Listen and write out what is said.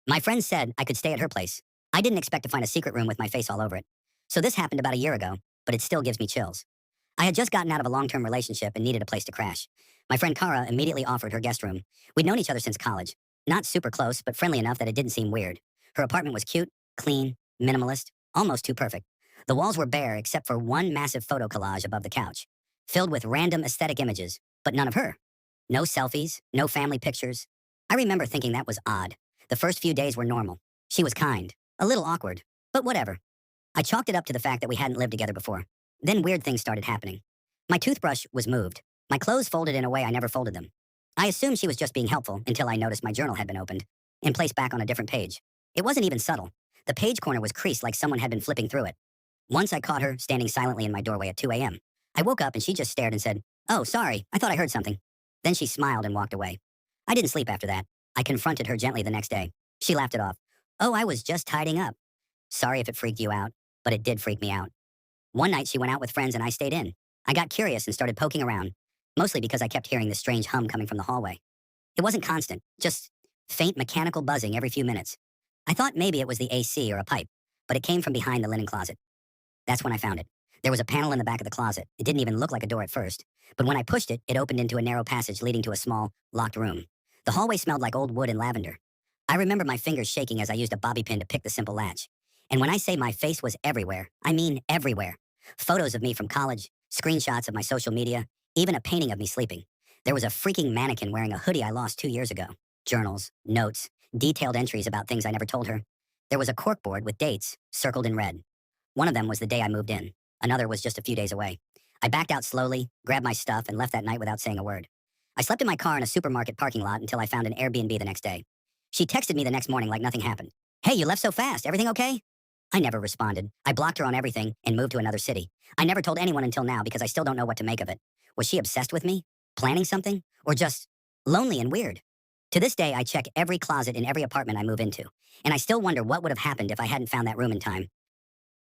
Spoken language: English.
My friend said I could stay at her place. I didn't expect to find a secret room with my face all over it. So this happened about a year ago, but it still gives me chills. I had just gotten out of a long-term relationship and needed a place to crash. My friend Kara immediately offered her guest room. We'd known each other since college. Not super close, but friendly enough that it didn't seem weird. Her apartment was cute, clean, minimalist, almost too perfect. The walls were bare except for one massive photo collage above the couch, filled with random aesthetic images, but none of her. No selfies, no family pictures. I remember thinking that was odd. The first few days were normal. She was kind, a little awkward, but whatever. I chalked it up to the fact that we hadn't lived together before. Then weird things started happening. My toothbrush was moved. My clothes folded in a way I never folded them. I assumed she was just being helpful until I noticed my journal had been opened and placed back on a different page. It wasn't even subtle. The page corner was creased like someone had been flipping through it. Once I caught her standing silently in my doorway at 2 a.m. I woke up and she just stared and said, "Oh, sorry, I thought I heard something." Then she smiled and walked away. I didn't sleep after that. I confronted her gently the next day. She laughed it off. "Oh, I was just tidying up." Sorry if it freaked you out, but it did freak me out. One night she went out with friends and I stayed in. I got curious and started poking around, mostly because I kept hearing this strange hum coming from the hallway. It wasn't constant, just faint mechanical buzzing every few minutes. I thought maybe it was the AC or a pipe, but it came from behind the linen closet. That's when I found it. There was a panel in the back of the closet. It didn't even look like a door at first, but when I pushed it, it opened into a narrow passage leading to a small, locked room. The hallway smelled like old wood and lavender. I remember my fingers shaking as I used a bobby pin to pick the simple latch. And when I say my face was everywhere, I mean everywhere. Photos of me from college, screenshots of my social media, even a painting of me sleeping. There was a freaking mannequin wearing a hoodie I lost 2 years ago. Journals, notes, detailed entries about things I never told her. There was a corkboard with dates, circled in red. One of them was the day I moved in. Another was just a few days away. I backed out slowly, grabbed my stuff, and left that night without saying a word. I slept in my car in a supermarket parking lot until I found an Airbnb the next day. She texted me the next morning like nothing happened. "Hey, you left so fast. Everything okay?" I never responded. I blocked her on everything and moved to another city. I never told anyone until now because I still don't know what to make of it. Was she obsessed with me? Planning something? Or just lonely and weird? To this day, I check every closet in every apartment I move into, and I still wonder what would have happened if I hadn't found that room in time.